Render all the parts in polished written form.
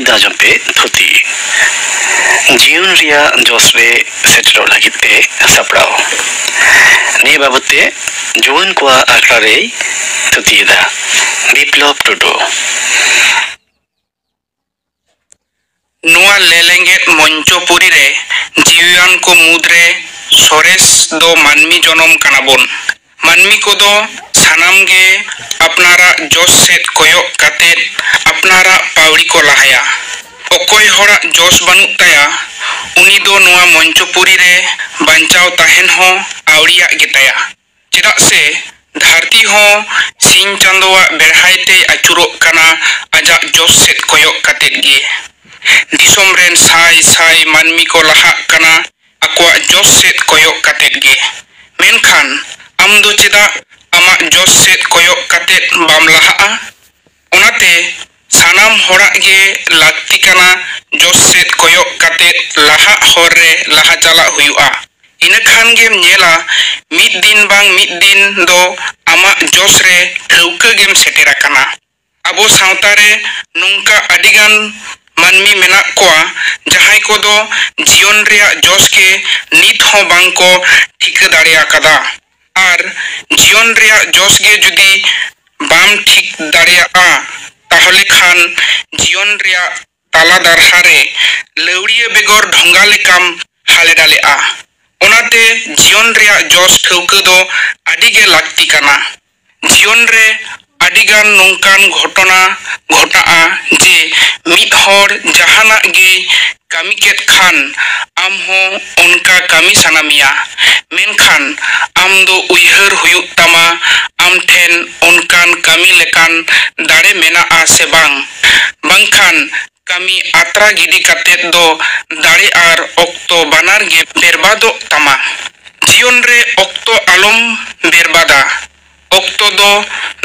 ᱱᱤᱛ ᱫᱚ ᱟᱸᱡᱚᱢ ᱯᱮ ᱛᱷᱩᱛᱤ ᱡᱤᱭᱚᱱ ᱨᱮᱭᱟᱜ ᱡᱚᱥ ᱨᱮ ᱥᱮᱴᱮᱨᱚᱜ ᱞᱟᱹᱜᱤᱫ ᱛᱮ ᱥᱟᱯᱲᱟᱣ ᱱᱤᱭᱟᱹ ᱵᱟᱵᱚᱫ ᱛᱮ ᱡᱩᱣᱟᱹᱱ ᱠᱚᱣᱟᱜ ᱟᱠᱷᱲᱟ ᱨᱮᱭ ᱛᱷᱩᱛᱤᱭᱮᱫᱟ ᱵᱤᱯᱞᱚᱵ ᱴᱩᱰᱩ। ᱱᱚᱣᱟ ᱞᱮᱞᱮᱝᱜᱮᱫ ᱢᱚᱧᱪᱚᱯᱩᱨᱤ ᱨᱮ ᱡᱤᱣᱤᱭᱟᱱ ᱠᱚ ᱢᱩᱫᱽᱨᱮ ᱥᱚᱨᱮᱥ ᱫᱚ ᱢᱟᱹᱱᱢᱤ ᱡᱚᱱᱚᱢ ᱠᱟᱱᱟᱵᱚᱱ। ᱢᱟᱹᱱᱢᱤ ᱠᱚᱫᱚ ᱥᱟᱱᱟᱢ ᱜᱮ ᱟᱯᱱᱟᱨᱟᱜ ᱡᱚᱥ ᱥᱮᱫ ᱠᱚᱭᱚᱜ ᱠᱟᱛᱮᱫ ᱟᱯᱱᱟᱨᱟᱜ ᱯᱟᱣᱲᱤ ᱠᱚ ᱞᱟᱦᱟᱭᱟ। ᱚᱠᱚᱭ ᱦᱚᱲᱟᱜ ᱡᱚᱥ ᱵᱟᱹᱱᱩᱜ ᱛᱟᱭᱟ ᱩᱱᱤ ᱫᱚ ᱱᱚᱣᱟ ᱢᱚᱧᱪᱚᱯᱩᱨᱤ ᱨᱮ ᱵᱟᱧᱪᱟᱣ ᱛᱟᱦᱮᱱ ᱦᱚᱸ ᱟᱹᱣᱲᱤᱭᱟᱜ ᱜᱮᱛᱟᱭᱟ। ᱪᱮᱫᱟᱜ ᱥᱮ ᱫᱷᱟᱹᱨᱛᱤ ᱦᱚᱸ ᱥᱤᱧ ᱪᱟᱸᱫᱳᱣᱟᱜ ᱵᱮᱲᱦᱟᱭ ᱛᱮᱭ ᱟᱹᱪᱩᱨᱚᱜ ᱠᱟᱱᱟ ᱟᱡᱟᱜ ᱡᱚᱥ ᱥᱮᱫ ᱠᱚᱭᱚᱜ ᱠᱟᱛᱮᱫ ᱜᱮ। ᱫᱤᱥᱚᱢ ᱨᱮᱱ ᱥᱟᱭ ᱥᱟᱭ ᱢᱟᱹᱱᱢᱤ ᱠᱚ ᱞᱟᱦᱟᱜ ᱠᱟᱱᱟ ᱟᱠᱚᱣᱟᱜ ᱡᱚᱥ ᱥᱮᱫ ᱠᱚᱭᱚᱜ ᱠᱟᱛᱮᱫ ᱜᱮ। ᱢᱮᱱᱠᱷᱟᱱ ᱟᱢ ᱫᱚ ᱪᱮᱫᱟᱜ ᱟᱢᱟᱜ ᱡᱚᱥ ᱥᱮᱫ ᱠᱚᱭᱚᱜ ᱠᱟᱛᱮᱫ ᱵᱟᱢ ᱞᱟᱦᱟᱜᱼᱟ? ᱚᱱᱟᱛᱮ ᱥᱟᱱᱟᱢ ᱦᱚᱲᱟᱜ ᱜᱮ ᱞᱟᱹᱠᱛᱤ ᱠᱟᱱᱟ ᱡᱚᱥ ᱥᱮᱫ ᱠᱚᱭᱚᱜ ᱠᱟᱛᱮᱫ ᱞᱟᱦᱟᱜ ᱦᱚᱨ ᱨᱮ ᱞᱟᱦᱟ ᱪᱟᱞᱟᱜ ᱦᱩᱭᱩᱜᱼᱟ। ᱤᱱᱟᱹᱠᱷᱟᱱ ᱜᱮᱢ ᱧᱮᱞᱟ ᱢᱤᱫ ᱫᱤন ᱵᱟᱝ ᱢᱤᱫ ᱫᱤᱱ ᱫᱚ ᱟᱢᱟᱜ ᱡᱚᱥ ᱨᱮ ᱴᱷᱟᱹᱣᱠᱟᱹ ᱜᱮᱢ ᱥᱮᱴᱮᱨ ᱟᱠᱟᱱᱟ। ᱟᱵᱚ ᱥᱟᱶᱛᱟ ᱨᱮ ᱱᱚᱝᱠᱟ ᱟᱹᱰᱤᱜᱟᱱ ᱢᱟᱹᱱᱢᱤ ᱢᱮᱱᱟᱜ ᱠᱚᱣᱟ ᱡᱟᱦᱟᱸᱭ ᱠᱚᱫᱚ ᱡᱤᱭᱚᱱ ᱨᱮᱭᱟᱜ ᱡᱚᱥ ᱜᱮ ᱱᱤᱛ ᱦᱚᱸ ᱵᱟᱝ ᱠᱚ ᱴᱷᱤᱠᱟᱹ ᱫᱟᱲᱮ ᱟᱠᱟᱫᱟ। ᱟᱨ ᱡᱤᱭᱚᱱ ᱨᱮᱭᱟᱜ ᱡᱚᱥ ᱜᱮ ᱡᱩᱫᱤ ᱵᱟᱢ ᱴᱷᱤᱠ ᱫᱟᱲᱮᱭᱟᱜᱼᱟ ᱛᱟᱦᱚᱞᱮ ᱠᱷᱟᱱ ᱡᱤᱭᱚᱱ ᱨᱮᱭᱟᱜ ᱛᱟᱞᱟ ᱫᱟᱨᱦᱟ ᱨᱮ ᱞᱟᱹᱣᱲᱤᱭᱟᱹ ᱵᱮᱜᱚᱨ ᱰᱷᱚᱸᱜᱟ ᱞᱮᱠᱟᱢ ᱦᱟᱞᱮ ᱰᱟᱞᱮᱜᱼᱟ। ᱚᱱᱟᱛᱮ ᱡᱤᱭᱚᱱ ᱨᱮᱭᱟᱜ ᱡᱚᱥ ᱴᱷᱟᱹᱣᱠᱟᱹ ᱫᱚ ᱟᱹᱰᱤᱜᱮ ᱞᱟᱹᱠᱛᱤ ᱠᱟᱱᱟ। ᱡᱤᱭᱚᱱ ᱨᱮ ᱟᱹᱰᱤᱜᱟᱱ ᱱᱚᱝᱠᱟᱱ ᱜᱷᱚᱴᱚᱱᱟ ᱜᱷᱚᱴᱟᱜᱼᱟ ᱡᱮ ᱢᱤᱫ ᱦᱚᱲ ᱡᱟᱦᱟᱱᱟᱜ ᱜᱮᱭ ᱠᱟᱹᱢᱤ ᱠᱮᱫ ᱠᱷᱟᱱ ᱟᱢ ᱦᱚᱸ ᱚᱱᱠᱟ ᱠᱟᱹᱢᱤ ᱥᱟᱱᱟ ᱢᱮᱭᱟ। ᱢᱮᱱᱠᱷᱟᱱ ᱟᱢ ᱫᱚ ᱩᱭᱦᱟᱹᱨ ᱦᱩᱭᱩᱜ ᱛᱟᱢᱟ ᱟᱢ ᱴᱷᱮᱱ ᱚᱱᱠᱟᱱ ᱠᱟᱹᱢᱤ ᱞᱮᱠᱟᱱ ᱫᱟᱲᱮ ᱢᱮᱱᱟᱜᱼᱟ ᱥᱮ ᱵᱟᱝ। ᱵᱟᱝᱠᱷᱟᱱ ᱠᱟᱹᱢᱤ ᱟᱛᱨᱟ ᱜᱤᱰᱤ ᱠᱟᱛᱮᱫ ᱫᱚ ᱫᱟᱲᱮ ᱟᱨ ᱚᱠᱛᱚ ᱵᱟᱱᱟᱨ ᱜᱮ ᱵᱮᱨᱵᱟᱫᱚᱜ ᱛᱟᱢᱟ। ᱡᱤᱭᱚᱱ ᱨᱮ ᱚᱠᱛᱚ ᱟᱞᱚᱢ ᱵᱮᱨᱵᱟᱫᱟ। ᱚᱠᱛᱚ ᱫᱚ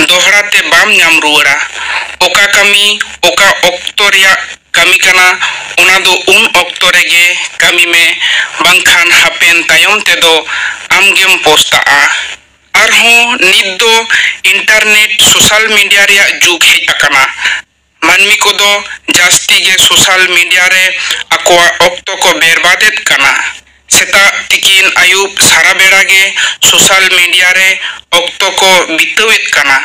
ᱫᱚᱦᱲᱟ ᱛᱮ ᱵᱟᱢ ᱧᱟᱢ ᱨᱩᱣᱟᱹᱲᱟ। ᱚᱠᱟ ᱠᱟᱹᱢᱤ ᱚᱠᱟ ᱚᱠᱛᱚ ᱨᱮᱭᱟᱜ ᱠᱟᱹᱢᱤ ᱠᱟᱱᱟ ᱚᱱᱟ ᱫᱚ ᱩᱱ ᱚᱠᱛᱚ ᱨᱮᱜᱮ ᱠᱟᱹᱢᱤ ᱢᱮ ᱵᱟᱝᱠᱷᱟन ᱦᱟᱯᱮᱱ ᱛᱟᱭᱚᱢ ᱛᱮᱫᱚ ᱟᱢᱜᱮᱢ ᱯᱚᱥᱛᱟᱜᱼᱟ। ᱟᱨᱦᱚᱸ ᱱᱤᱛ ᱫᱚ ᱤᱱᱴᱟᱨᱱᱮᱴ ᱥᱳᱥᱟᱞ ᱢᱤᱰᱤᱭᱟ ᱨᱮᱭᱟᱜ ᱡᱩᱜᱽ ᱦᱮᱡ ᱟᱠᱟᱱᱟ। ᱢᱟᱹᱱᱢᱤ ᱠᱚᱫᱚ ᱡᱟᱹᱥᱛᱤ ᱜᱮ ᱥᱳᱥᱟᱞ ᱢᱤᱰᱤᱭᱟ ᱨᱮ ᱟᱠᱚᱣᱟᱜ ᱚᱠᱛᱚ ᱠᱚ ᱵᱮᱨᱵᱟᱫᱮᱫ ᱠᱟᱱᱟ। ᱥᱮᱛᱟᱜ ᱛᱤᱠᱤᱱ ᱟᱹᱭᱩᱵ ᱥᱟᱨᱟ ᱵᱮᱲᱟ ᱜᱮ ᱥᱳᱥᱟᱞ ᱢᱤᱰᱤᱭᱟ ᱨᱮ ᱚᱠᱛᱚ ᱠᱚ ᱵᱤᱛᱟᱹᱣᱮᱫ ᱠᱟᱱᱟ।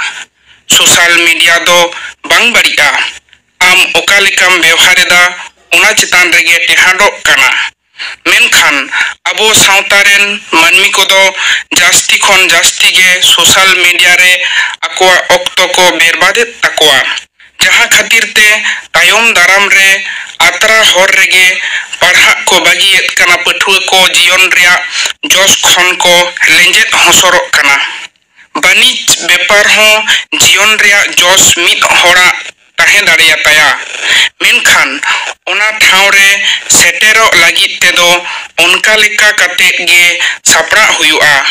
ᱥᱳᱥᱟᱞ ᱢᱤᱰᱤᱭᱟ ᱫᱚ ᱵᱟᱝ ᱵᱟᱹᱲᱤᱡᱼᱟ। ᱟᱢ ᱚᱠᱟ ᱞᱮᱠᱟᱢ ᱵᱮᱣᱦᱟᱨᱮᱫᱟ ᱚᱱᱟ ᱪᱮᱛᱟᱱ ᱨᱮᱜᱮ ᱴᱮᱦᱟᱸᱰᱚᱜ ᱠᱟᱱᱟ। ᱢᱮᱱᱠᱷᱟᱱ ᱟᱵᱚ ᱥᱟᱶᱛᱟ ᱨᱮᱱ ᱢᱟᱹᱱᱢᱤ ᱠᱚᱫᱚ ᱡᱟᱹᱥᱛᱤ ᱠᱷᱚᱱ ᱡᱟᱹᱥᱛᱤ ᱜᱮ ᱥᱳᱥᱟᱞ ᱢᱤᱰᱤᱭᱟ ᱨᱮ ᱟᱠᱚᱣᱟᱜ ᱚᱠᱛᱚ ᱠᱚ ᱵᱮᱨᱵᱟᱫᱮᱫ ᱛᱟᱠᱚᱣᱟ। ᱡᱟᱦᱟᱸ ᱠᱷᱟᱹᱛᱤᱨ te ᱛᱟᱭᱚᱢ ᱫᱟᱨᱟᱢ ᱨᱮ ᱟᱛᱨᱟ ᱦᱚᱨ ᱨᱮᱜᱮ ᱯᱟᱲᱦᱟᱜ ᱠᱚ ᱵᱟᱹᱜᱤᱭᱮᱫ ᱠᱟᱱᱟ ᱯᱟᱹᱴᱷᱩᱣᱟᱹ ᱠᱚ ᱡᱤᱭᱚᱱ ᱨᱮᱭᱟᱜ ᱡᱚᱥ ᱠᱷᱚᱱ ᱠᱚ ᱞᱮᱸᱡᱮᱫ ᱦᱚᱥᱚᱨᱚᱜ ᱠᱟᱱᱟ। ᱵᱟᱹᱱᱤᱡᱽ ᱵᱮᱯᱟᱨ ᱦᱚᱸ ᱡᱤᱭᱚᱱ ᱨᱮᱭᱟᱜ ᱡᱚᱥ ᱢᱤᱫ ᱦᱚᱲᱟᱜ ᱛᱟᱦᱮᱸ ᱫᱟᱲᱮᱭᱟᱛᱟᱭᱟ। ᱢᱮᱱᱠᱷᱟन ᱚᱱᱟ ᱴᱷᱟᱶ ᱨᱮ ᱥᱮᱴᱮᱨᱚᱜ ᱞᱟᱹᱜᱤᱫ ᱛᱮᱫᱚ ᱚᱱᱠᱟ ᱞᱮᱠᱟ ᱠᱟᱛᱮᱫ ᱜᱮ ᱥᱟᱯᱲᱟᱜ ᱦᱩᱭᱩᱜᱼᱟ।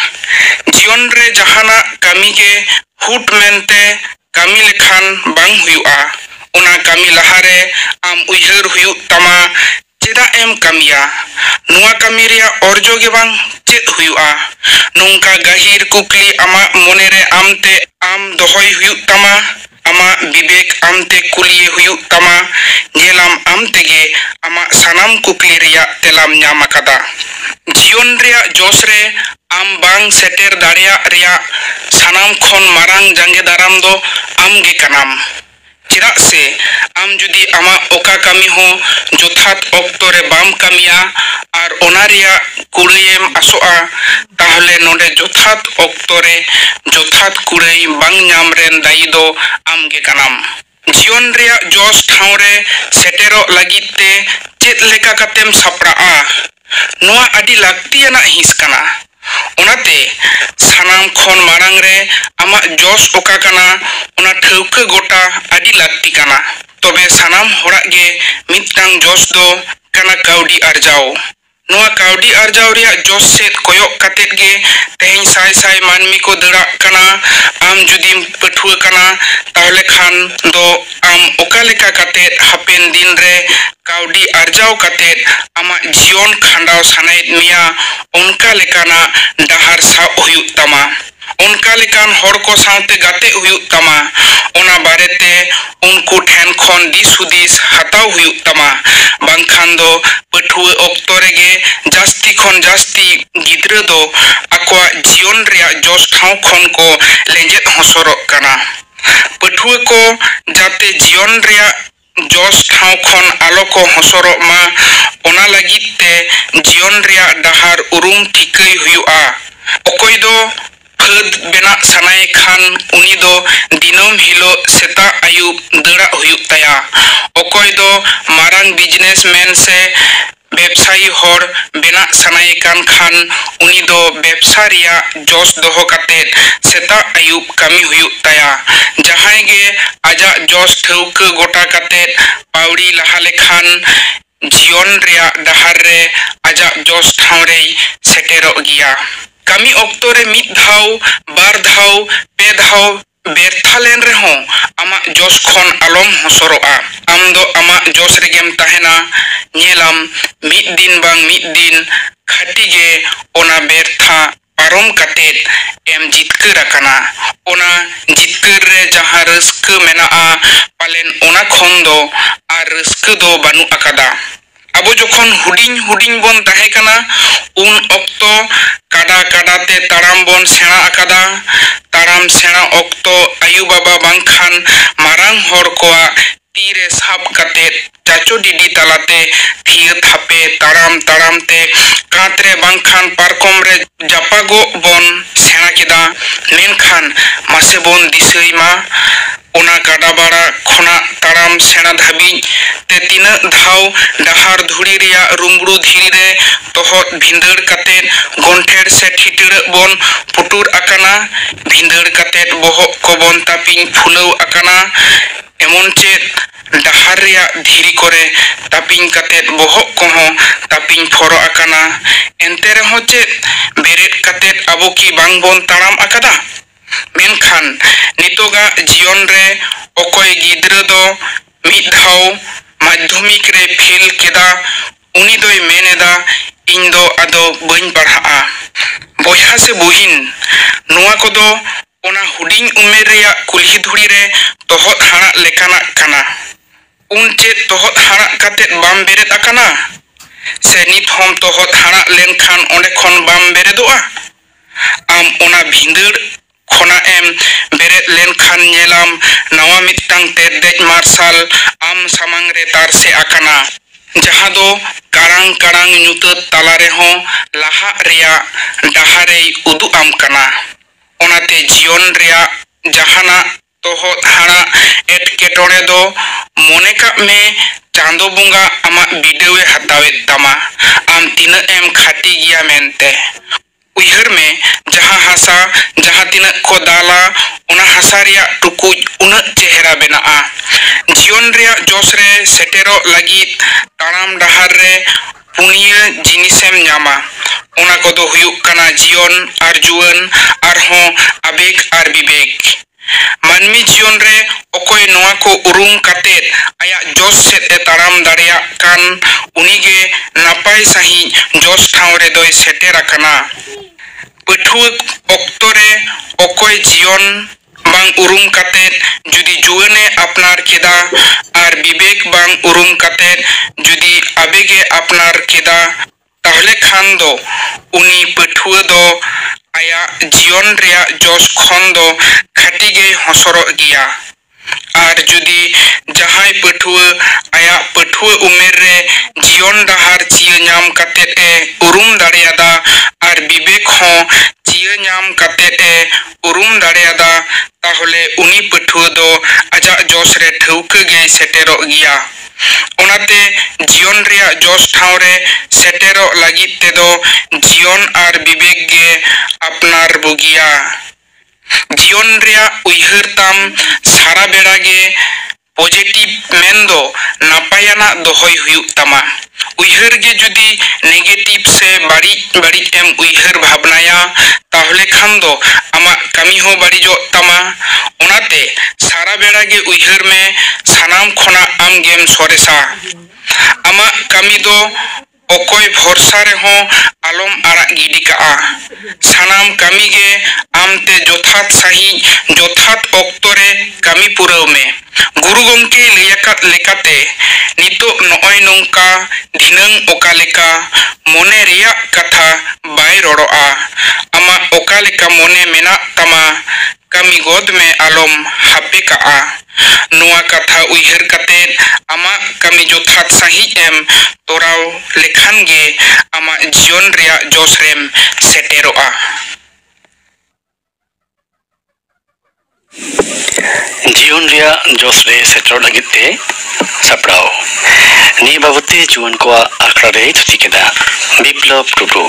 ᱡᱤᱭᱚᱱ ᱨᱮ ᱡᱟᱦᱟᱱᱟᱜ ᱠᱟᱹᱢᱤ ᱜᱮ ᱦᱩᱴ ᱢᱮᱱᱛᱮ ᱠᱟᱹᱢᱤ ᱞᱮᱠᱷᱟᱱ ᱵᱟᱝ ᱦᱩᱭᱩᱜᱼᱟ। ᱚᱱᱟ ᱠᱟᱹᱢி ᱞᱟᱦᱟᱨᱮ ᱟᱢ ᱩᱭᱦᱟᱹᱨ ᱦᱩᱭᱩᱜ ᱛᱟᱢᱟ ᱪᱮᱫᱟᱜ ᱮᱢ ᱠᱟᱹᱢᱤᱭᱟ? ᱱᱚᱣᱟ ᱠᱟᱹᱢᱤ ᱨᱮᱭᱟᱜ ᱚᱨᱡᱚ ᱜᱮ ᱵᱟᱝ ᱪᱮᱫ ᱦᱩᱭᱩᱜᱼᱟ? ᱱᱚᱝᱠᱟ ᱜᱟᱹᱦᱤᱨ ᱠᱩᱠᱞᱤ ᱟᱢᱟᱜ ᱢᱚᱱᱮᱨᱮ ᱟᱢᱛᱮ ᱟᱢ ᱫᱚᱦᱚᱭ ᱦᱩᱭᱩᱜ ᱛᱟᱢᱟ। ᱟᱢᱟᱜ ᱵᱤᱵᱮᱠ ᱟᱢᱛᱮ ᱠᱩᱞᱤᱭᱮ ᱦᱩᱭᱩᱜ ᱛᱟᱢᱟ। ᱧᱮᱞᱟᱢ ᱟᱢ ᱛᱮᱜᱮ ᱟᱢᱟᱜ ᱥᱟᱱᱟᱢ ᱠᱩᱠᱞᱤ ᱨᱮᱭᱟᱜ ᱛᱮᱞᱟᱢ ᱧᱟᱢ ᱟᱠᱟᱫᱟ। ᱡᱤᱭᱚᱱ ᱨᱮᱭᱟᱜ ᱡᱚᱥ ᱨᱮ ᱟᱢ ᱵᱟᱝ ᱥᱮᱴᱮᱨ ᱫᱟᱲᱮᱭᱟᱜ ᱨᱮᱭᱟᱜ ᱥᱟᱱᱟᱢ ᱠᱷᱚᱱ ᱢᱟᱨᱟᱝ ᱡᱟᱸᱜᱮ ᱫᱟᱨᱟᱢ ᱫᱚ ᱟᱢ ᱜᱮ ᱠᱟᱱᱟᱢ। ᱪᱮᱫᱟᱜ ᱥᱮ ᱟᱢ ᱡᱩᱫᱤ ᱟᱢᱟᱜ ᱚᱠᱟ ᱠᱟᱹᱢᱤ ᱦᱚᱸ ᱡᱚᱛᱷᱟᱛ ᱚᱠᱛᱚ ᱨᱮ ᱵᱟᱢ ᱠᱟᱹᱢᱤᱭᱟ ᱟᱨ ᱚᱱᱟ ᱨᱮᱭᱟᱜ ᱠᱩᱲᱟᱹᱭᱮᱢ ᱟᱥᱚᱜᱼᱟ ᱛᱟᱦᱚᱞᱮ ᱱᱚᱰᱮ ᱡᱚᱛᱷᱟᱛ ᱚᱠᱛᱚ ᱨᱮ ᱡᱚᱛᱷᱟᱛ ᱠᱩᱲᱟᱹᱭ ᱵᱟᱝ ᱧᱟᱢ ᱨᱮᱱ ᱫᱟᱭᱤ ᱫᱚ ᱟᱢ ᱜᱮ ᱠᱟᱱᱟᱢ। ᱡᱤᱭᱚᱱ ᱨᱮᱭᱟᱜ ᱡᱚᱥ ᱴᱷᱟᱶ ᱨᱮ ᱥᱮᱴᱮᱨᱚᱜ ᱞᱟᱹᱜᱤᱫ te ᱪᱮᱫ ᱞᱮᱠᱟ ᱠᱟᱛᱮᱢ ᱥᱟᱯᱲᱟᱜᱼᱟ? ᱱᱚᱣᱟ ᱟᱹᱰᱤ ᱞᱟᱹᱠᱛᱤᱭᱟᱱᱟᱜ ᱦᱤᱸᱥ ᱠᱟᱱᱟ। ᱚᱱᱟᱛᱮ ᱥᱟᱱᱟᱢ ᱠᱷᱚᱱ ᱢᱟᱲᱟᱝ ᱨᱮ ᱟᱢᱟᱜ ᱡᱚᱥ ᱚᱠᱟ ᱠᱟᱱᱟ ᱚᱱᱟ ᱴᱷᱟᱹᱣᱠᱟᱹ ᱜᱚᱴᱟ ᱟᱹᱰᱤ ᱞᱟᱹᱠᱛᱤ ᱠᱟᱱᱟ। ᱛᱚᱵᱮ ᱥᱟᱱᱟᱢ ᱦᱚᱲᱟᱜ ᱜᱮ ᱢᱤᱫᱴᱟᱝ ᱡᱚᱥ ᱫᱚ ᱠᱟᱱᱟ ᱠᱟᱹᱣᱰᱤ ᱟᱨᱡᱟᱣ। ᱱᱚᱣᱟ ᱠᱟᱹᱣᱰᱤ ᱟᱨᱡᱟᱣ ᱨᱮᱭᱟᱜ ᱡᱚᱥ ᱥᱮᱫ ᱠᱚᱭᱚᱜ ᱠᱟᱛᱮᱫ ᱜᱮ ᱛᱮᱦᱮᱧ ᱥᱟᱭ ᱥᱟᱭ ᱢᱟᱹᱱᱢᱤ ᱠᱚ ᱫᱟᱹᱲᱟᱜ ᱠᱟᱱᱟ। ᱟᱢ ᱡᱩᱫᱤᱢ ᱯᱟᱹᱴᱷᱩᱣᱟᱹ ᱠᱟᱱᱟ ᱛᱟᱦᱚᱞᱮ ᱠᱷᱟᱱ ᱫᱚ ᱟᱢ ᱚᱠᱟ ᱞᱮᱠᱟ ᱠᱟᱛᱮᱫ ᱦᱟᱯᱮᱱ ᱫᱤᱱ ᱨᱮ ᱠᱟᱹᱣᱰᱤ ᱟᱨᱡᱟᱣ ᱠᱟᱛᱮᱫ ᱟᱢᱟᱜ ᱡᱤᱭᱚᱱ ᱠᱷᱟᱸᱰᱟᱣ ᱥᱟᱱᱟᱭᱮᱫ ᱢᱮᱭᱟ ᱚᱱᱠᱟ ᱞᱮᱠᱟᱱᱟᱜ ᱰᱟᱦᱟᱨ ᱥᱟᱵ ᱦᱩᱭᱩᱜ ᱛᱟᱢᱟ। ᱚᱱᱠᱟ ᱞᱮᱠᱟᱱ ᱦᱚᱲ ᱠᱚ ᱥᱟᱶᱛᱮ ᱜᱟᱛᱮᱜ ᱦᱩᱭᱩᱜ ᱛᱟᱢᱟ। ᱚᱱᱟ ᱵᱟᱨᱮᱛᱮ ᱩᱱᱠᱩ ᱴᱷᱮᱱ ᱠᱷᱚᱱ ᱫᱤᱥ ᱦᱩᱫᱤᱥ ᱦᱟᱛᱟᱣ ᱦᱟᱛᱟᱣ ᱦᱩᱭᱩᱜ ᱛᱟᱢᱟ, ᱵᱟᱝᱠᱷᱟᱱ ᱫᱚ ᱯᱟᱹᱴᱷᱩᱣᱟᱹ ᱚᱠᱛᱚ ᱨᱮᱜᱮ ᱡᱟᱹᱥᱛᱤ ᱠᱷᱚᱱ ᱡᱟᱹᱥᱛᱤ ᱜᱤᱫᱽᱨᱟᱹ ᱫᱚ ᱟᱠᱚᱣᱟᱜ ᱡᱤᱭᱚᱱ ᱨᱮᱭᱟᱜ ᱡᱚᱥ ᱴᱷᱟᱶ ᱠᱷᱚᱱ ᱠᱚ ᱞᱮᱸᱡᱮᱫ ᱦᱚᱥᱚᱨᱚᱜ ᱠᱟᱱᱟ। ᱯᱟᱹᱴᱷᱩᱣᱟᱹ ᱠᱚ ᱡᱟᱛᱮ ᱡᱤᱭᱚᱱ ᱨᱮᱭᱟᱜ ᱡᱚᱥ ᱴᱷᱟᱶ ᱠᱷᱚᱱ ᱟᱞᱚ ᱠᱚ ᱦᱚᱥᱚᱨᱚᱜ ᱢᱟ, ᱚᱱᱟ ᱞᱟᱹᱜᱤᱫ ᱛᱮ ᱡᱤᱭᱚᱱ ᱨᱮᱭᱟᱜ ᱰᱟᱦᱟᱨ ᱩᱨᱩᱢ ᱴᱷᱤᱠᱟᱹᱭ ᱦᱩᱭᱩᱜᱼᱟ। ᱚᱠᱚᱭ ᱫᱚ ᱯᱷᱟᱹᱫ ᱵᱮᱱᱟᱜ ᱥᱟᱱᱟᱭᱮ ᱠᱷᱟᱱ ᱩᱱᱤ ᱫᱚ ᱫᱤᱱᱟᱹᱢ ᱦᱤᱞᱳᱜ ᱥᱮᱛᱟᱜ ᱟᱹᱭᱩᱵ ᱫᱟᱹᱲᱟᱜ ᱦᱩᱭᱩᱜ ᱛᱟᱭᱟ। ᱚᱠᱚᱭ ᱫᱚ ᱢᱟᱨᱟᱝ ᱵᱤᱡᱽᱱᱮᱥᱢᱮᱱ ᱥᱮ ᱵᱮᱵᱽᱥᱟᱭᱤ ᱦᱚᱲ ᱵᱮᱱᱟᱜ ᱥᱟᱱᱟᱭᱮ ᱠᱟᱱ ᱠᱷᱟᱱ ᱩᱱᱤ ᱫᱚ ᱵᱮᱵᱽᱥᱟ ᱨᱮᱭᱟᱜ ᱡᱚᱥ ᱫᱚᱦᱚ ᱠᱟᱛᱮᱫ ᱥᱮᱛᱟᱜ ᱟᱹᱭᱩᱵ ᱠᱟᱹᱢᱤ ᱦᱩᱭᱩᱜ ᱛᱟᱭᱟ। ᱡᱟᱦᱟᱸᱭ ᱜᱮ ᱟᱡᱟᱜ ᱡᱚᱥ ᱴᱷᱟᱹᱣᱠᱟᱹ ᱜᱚᱴᱟ ᱠᱟᱛᱮᱫ ᱯᱟᱹᱣᱲᱤ ᱞᱟᱦᱟ ᱞᱮᱠᱷᱟᱱ ᱡᱤᱭᱚᱱ ᱨᱮᱭᱟᱜ ᱰᱟᱦᱟᱨ ᱨᱮ ᱟᱡᱟᱜ ᱡᱚᱥ ᱴᱷᱟᱶ ᱨᱮᱭ ᱥᱮᱴᱮᱨᱚᱜ ᱜᱮᱭᱟ। ᱠᱟᱹᱢᱤ ᱚᱠᱛᱚ ᱨᱮ ᱢᱤᱫ ᱫᱷᱟᱣ, ᱵᱟᱨ ᱫᱷᱟᱣ, ᱯᱮ ᱫᱷᱟᱣ ᱵᱮᱨᱛᱷᱟ ᱞᱮᱱ ᱨᱮᱦᱚᱸ ᱟᱢᱟᱜ ᱡᱚᱥ ᱠᱷᱚᱱ ᱟᱞᱚᱢ ᱦᱚᱥᱚᱨᱚᱜᱼᱟ। ᱟᱢ ᱫᱚ ᱟᱢᱟᱜ ᱡᱚᱥ ᱨᱮᱜᱮᱢ ᱛᱟᱦᱮᱱᱟ। ᱧᱮᱞᱟᱢ ᱢᱤᱫ ᱫᱤᱱ ᱵᱟᱝ ᱢᱤᱫ din ᱠᱷᱟᱹᱴᱤ ᱜᱮ ᱚᱱᱟ ᱵᱮᱨᱛᱷᱟ ᱯᱟᱨᱚᱢ ᱠᱟᱛᱮᱫ ᱮᱢ ᱡᱤᱛᱠᱟᱹᱨ ᱟᱠᱟᱱᱟ। ᱚᱱᱟ ᱡᱤᱛᱠᱟᱹᱨ ᱨᱮ ᱡᱟᱦᱟᱸ ᱨᱟᱹᱥᱠᱟᱹ ᱢᱮᱱᱟᱜᱼᱟ, ᱯᱟᱞᱮᱱ ᱚᱱᱟ ᱠᱷᱚᱱ ᱫᱚ ᱟᱨ ᱨᱟᱹᱥᱠᱟᱹ ᱫᱚ ᱵᱟᱹᱱᱩᱜ ᱟᱠᱟᱫᱟ। ᱟᱵᱚ ᱡᱚᱠᱷᱚᱱ ᱦᱩᱰᱤᱧ ᱵᱚᱱ ᱛᱟᱦᱮᱸ ᱠᱟᱱᱟ, ᱩᱱ ᱚᱠᱛᱚ ᱠᱟᱰᱟ ᱛᱮ ᱛᱟᱲᱟᱢ ᱵᱚᱱ ᱥᱮᱬᱟ ᱟᱠᱟᱫᱟ। ᱛᱟᱲᱟᱢ ᱥᱮᱬᱟ ᱚᱠᱛᱚ ᱟᱭᱩ-ᱵᱟᱵᱟ ᱵᱟᱝᱠᱷᱟᱱ ᱢᱟᱨᱟᱝ ᱦᱚᱲ ᱠᱚᱣᱟᱜ ᱛᱤ ᱨᱮ ᱥᱟᱵ ᱠᱟᱛᱮᱫ ᱪᱟᱪᱳ ᱰᱤᱰᱤ ᱛᱟᱞᱟᱛᱮ ᱛᱷᱤᱭᱟᱹ ᱛᱷᱟᱯᱮ ᱛᱟᱲᱟᱢ ᱛᱮ ᱠᱟᱸᱛ ᱨᱮ ᱵᱟᱝᱠᱷᱟᱱ ᱯᱟᱨᱠᱚᱢ ᱨᱮ ᱡᱟᱯᱟᱜᱚᱜ ᱵᱚᱱ ᱥᱮᱬᱟ ᱠᱮᱫᱟ। ᱢᱮᱱᱠᱷᱟन ᱢᱟᱥᱮ ᱵᱚᱱ ᱫᱤᱥᱟᱹᱭ ᱢᱟ, ᱚᱱᱟ ᱜᱟᱰᱟ ᱵᱟᱲᱟ ᱠᱷᱚᱱᱟᱜ ᱛᱟᱲᱟᱢ ᱥᱮᱬᱟ ᱫᱷᱟᱹᱵᱤᱡ তে তিনাক ধাও ডাহার ধুড়ি রিয়া রুমড়ু ধীরে তহত ভিন্দর কাতের গন্ঠের সে ঠিটড় বন পুটুর আকানা ভিন্দর কাতের বহক কবন তাপিং ফুলৌ আকানা এমন চেত ডাহার রিয়া ধীরি করে তাপিং কাতের বহক কহ তাপিং ফর আকানা এনতে রেহ চেত বেরেট কাতের আবো কি বাং বন তাড়াম আকাদা মেনখান নিতোগা জীবন রে অকয় গিদ্র দ মিদ ধাও মাধ্যমিক রে ফেল কেদা উনি দই মেনেদা ইন দ আদো বইন পাড়হাআ বয়হা সে বহিন নোয়া কদো ওনা হুডিং উমের রেয়া কুলহি ধুড়ি রে তহত হাড়াক লেকানাক কানা উন চেত তহত হাড়াক কাতেত বাম বেরেদ আকানা সে নিত হম তহত হাড়াক লেনখান অঁডে খন বাম বেরেদোआ আম ওনা ভিন্দর খনা এম বেরেদ লেনখান ñelam nawa mitang terdej marsal am samang re tarse akana jaha do karang nyutat tala rehon laha reya daharei udu am kana onate jiyon reya jahana tohot hara etketore do mone kag me chando bunga ama bidewe hatawet tama am tina em khati giya mente उइहर में जहाँ हसा जहाँ तिना को दाला उना हसा रिया टुकुज उना चेहरा बेनाआ जीवन रिया जोश रे सेटेरो लगी ताराम डहार रे पुनिया जिनिसेम ᱧᱟᱢᱟ उना कोदो हुयुक काना जीवन आर जुवन आर हों आबेग आर विवेक मानवी जीवन रे अकोय नोआ को उरुम कातेत आया जोश सेत ए ताराम दाड़िया कान उनीगे नापाय सही जोश ठाव रे दोय सेटेर आकाना पठुआ अक्तो रे अकोय जीवन बांग उरुम कातेत जुदी जुवने अपनार केदा आर विवेक बांग उरुम कातेत जुदी आबेगे अपनार केदा ताहले खान दो उनी पठुआ दो आया जीवन रिया जोश खन दो खाटिगे हसरो गिया आर जुदी जहाय पठुआ आया पठुआ उमेर रे जीवन डहार चिया ᱧᱟᱢ कातेत ए उरुम दाड़ियादा आर विवेक हों चिया ᱧᱟᱢ कातेत ए उरुम दाड़ियादा ताहले उनी पठुआ दो आजा जोश रे ठौका गे सेटेरो गिया ओनाते जीवन रिया जोश ठाव रे सेटेरो लागित ते दो जीवन आर विवेक गे अपनार बुगिया जीवन रिया उइहर ताम सारा बेड़ा गे पॉजिटिव मेंदो नापायाना दोहय हुयुक तामा उइहर गे जुदी नेगेटिव से बाड़ी एम उइहर भावनाया ताहले खान दो आमा कामी हो बाड़िजो तामा ओनाते सारा बेड़ा गे उइहर में सानाम खना आम गेम सोरेसा आमा कामी दो ᱚᱠᱚᱭ ᱵᱷᱚᱨᱥᱟ ᱨᱮᱦᱚᱸ ᱟᱞᱚᱢ ᱟᱲᱟᱜ ᱜᱤᱰᱤ ᱠᱟᱜᱼᱟ᱾ ᱥᱟᱱᱟᱢ ᱠᱟᱹᱢᱤ ᱜᱮ ᱟᱢᱛᱮ ᱡᱚᱛᱷᱟᱛ ᱥᱟᱺᱦᱤᱡ ᱡᱚᱛᱷᱟᱛ ᱚᱠᱛᱚ ᱨᱮ ᱠᱟᱹᱢᱤ ᱯᱩᱨᱟᱹᱣ ᱢᱮ᱾ ᱜᱩᱨᱩ ᱜᱚᱢᱠᱮ ᱞᱟᱹᱭ ᱟᱠᱟᱫ ᱞᱮᱠᱟᱛᱮ ᱱᱤᱛᱚᱜ ᱱᱚᱜᱼᱚᱭ ᱱᱚᱝᱠᱟ, ᱫᱷᱤᱱᱟᱹᱝ ᱚᱠᱟ ᱞᱮᱠᱟ ᱢᱚᱱᱮ ᱨᱮᱭᱟᱜ ᱠᱟᱛᱷᱟ ᱵᱟᱭ ᱨᱚᱲᱚᱜᱼᱟ᱾ ᱟᱢᱟᱜ ᱚᱠᱟ ᱞᱮᱠᱟ ᱢᱚᱱᱮ ᱢᱮᱱᱟᱜ ᱛᱟᱢᱟ ᱠᱟᱹᱢᱤ ᱜᱚᱫ ᱢᱮ, ᱟᱞᱚᱢ ᱦᱟᱯᱮ ᱠᱟᱜᱼᱟ᱾ ᱱᱚᱣᱟ ᱠᱟᱛᱷᱟ ᱩᱭᱦᱟᱹᱨ ᱠᱟᱛᱮᱫ ᱟᱢᱟᱜ ᱠᱟᱹᱢᱤ ᱡᱚᱛᱷᱟᱛ ᱥᱟᱺᱦᱤᱡ ᱮᱢ ᱛᱚᱨᱟᱣ ᱞᱮᱠᱷᱟᱱ ᱜᱮ ᱟᱢᱟᱜ ᱡᱤᱭᱚᱱ ᱨᱮᱭᱟᱜ ᱡᱚᱥ ᱨᱮᱢ ᱥᱮᱴᱮᱨᱚᱜᱼᱟ᱾ ᱡᱤᱭᱚᱱ ᱨᱮᱭᱟᱜ ᱡᱚᱥ ᱨᱮ ᱥᱮᱴᱮᱨᱚᱜ ᱞᱟᱹᱜᱤᱫ ᱛᱮ ᱥᱟᱯᱲᱟᱣ᱾ ᱱᱤᱭᱟᱹ ᱵᱟᱵᱚᱫ ᱛᱮ ᱡᱩᱣᱟᱹᱱ ᱠᱚᱣᱟᱜ ᱟᱠᱷᱲᱟ ᱨᱮᱭ ᱛᱷᱩᱛᱤ ᱠᱮᱫᱟ ᱵᱤᱯᱞᱚᱵ ᱴᱩᱰᱩ।